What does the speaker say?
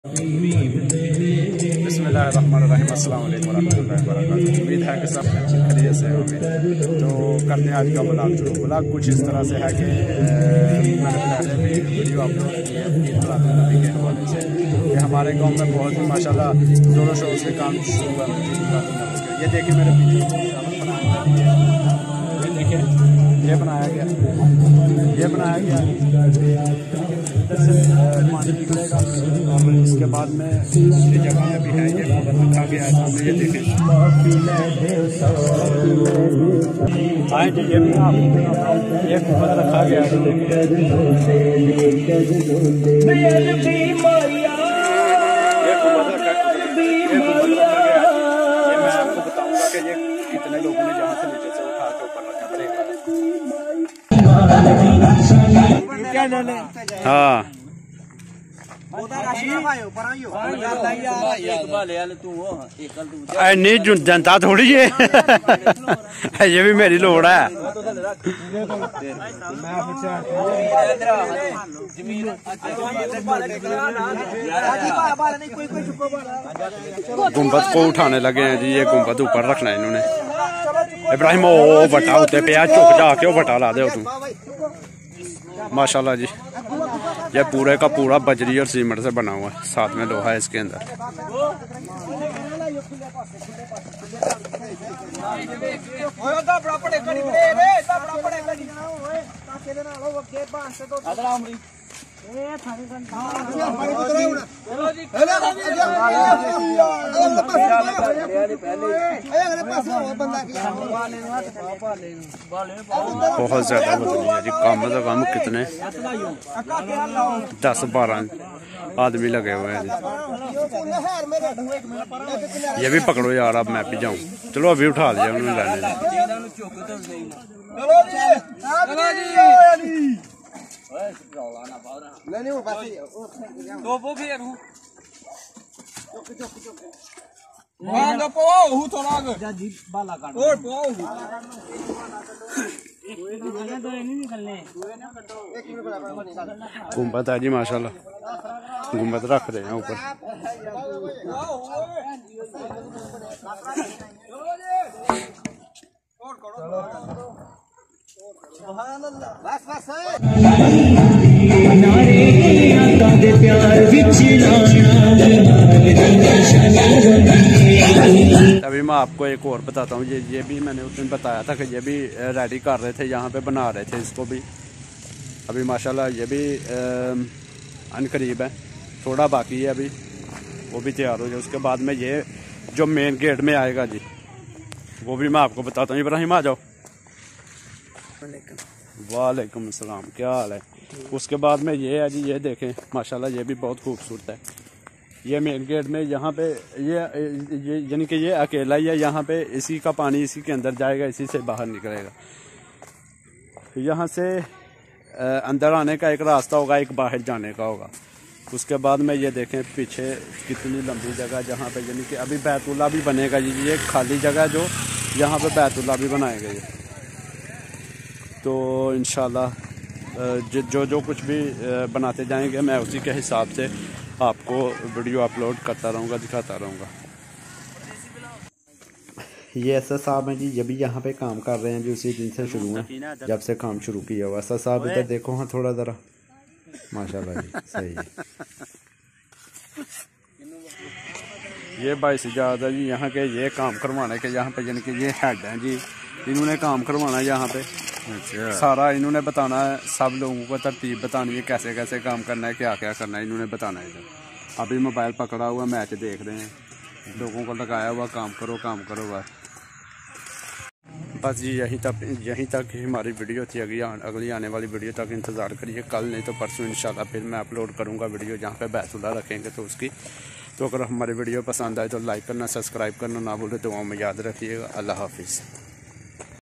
बिस्मिल्लाहिर्रहमानिर्रहीम, अस्सलाम वालेकुम रहमतुल्लाहि व बरकातुहू। उम्मीद है कि सब अच्छी खैरियत से होंगे। तो करते हैं आज का ब्लॉग शुरू। ब्लॉग कुछ इस तरह से है कि मैंने पहले भी वीडियो अपलोड की है ईद मिलादुन्नबी के हवाले से कि हमारे गांव में बहुत ही माशाल्लाह ज़ोरों शोर से काम शुरू हुआ ईद मिलादुन्नबी का। ये देखिए मेरे पीछे ये बनाया गया पानी निकलेगा और इसके बाद में दूसरी जगह में भी है ये रखा गया है सामने। ये देखें आए जो ये भी आप ये रखा गया है। ये मैं आपको बताऊंगा कि ये कितने लोगों ने जहाँ से नीचे से उठा के ऊपर रखा पड़ेगा। हाँ नहीं जनता थोड़ी है ये भी मेरी लोड़ है। गुम्बद को उठाने लगे हैं जी। ये गुम्बद ऊपर रखना है इन्होंने। इब्राहिम ओ बटा होते पे चुक जाके वो बटा ला दे तू। माशाल्लाह जी ये पूरे का पूरा बजरी और सीमेंट से बना हुआ है, साथ में लोहा है इसके अंदर। बहुत ज्यादा बदली है जी। काम तो काम कितने 10-12 आदमी लगे हुए हैं जी। ये भी पकड़ो यार, अब मैं भी जाऊं। चलो अभी उठा लिया उन्होंने लाने। गुम्बद है जी माशाल्लाह, गुम्बद रख रहे हैं ऊपर। अभी मैं आपको एक और बताता हूँ। ये भी मैंने उस दिन बताया था कि ये भी रेडी कर रहे थे, यहाँ पे बना रहे थे इसको भी। अभी माशाल्लाह ये भी अनकरीब है, थोड़ा बाकी है अभी, वो भी तैयार हो जाए। उसके बाद में ये जो मेन गेट में आएगा जी, वो भी मैं आपको बताता हूँ। इब्राहिम आ जाओ। वालेकुम अस्सलाम, क्या हाल है? उसके बाद में ये है जी, ये देखें माशाल्लाह ये भी बहुत खूबसूरत है। ये मेन गेट में यहाँ पे ये यानी कि ये अकेला ही है यहाँ पे। इसी का पानी इसी के अंदर जाएगा, इसी से बाहर निकलेगा। यहाँ से अंदर आने का एक रास्ता होगा, एक बाहर जाने का होगा। उसके बाद में ये देखें पीछे कितनी लंबी जगह, जहाँ पे यानी कि अभी बैतुल्ला भी बनेगा। ये खाली जगह जो यहाँ पे बैतुल्ला भी बनाएगा ये। तो इंशाल्लाह जो कुछ भी बनाते जाएंगे मैं उसी के हिसाब से आपको वीडियो अपलोड करता रहूँगा, दिखाता रहूँगा। ये एसर साहब हैं जी, ये भी यहाँ पे काम कर रहे हैं जी। उसी दिन से शुरू है जब से काम शुरू किया हुआ। एसर साहब इधर देखो हाँ थोड़ा ज़रा, माशाल्लाह जी सही है। ये भाई सजाद है जी यहाँ के, ये काम करवाने के यहाँ पे यानी कि ये हेड हैं जी। इन्होंने काम करवाना है यहाँ पे। सारा इन्होंने बताना है, सब लोगों को तरतीब बतानी है, कैसे कैसे काम करना है, क्या क्या करना है, इन्होंने बताना है। अभी मोबाइल पकड़ा हुआ मैच देख रहे हैं, लोगों को लगाया हुआ काम करो बस जी। यहीं तक हमारी वीडियो थी। अगली आने वाली वीडियो तक इंतज़ार करिए। कल नहीं तो परसों इंशाल्लाह फिर मैं अपलोड करूँगा वीडियो जहाँ पे बैतुल्ला रखेंगे तो उसकी। तो अगर हमारी वीडियो पसंद आए तो लाइक करना, सब्सक्राइब करना ना भूलें। दुआओं में याद रखिएगा। अल्लाह हाफिज़।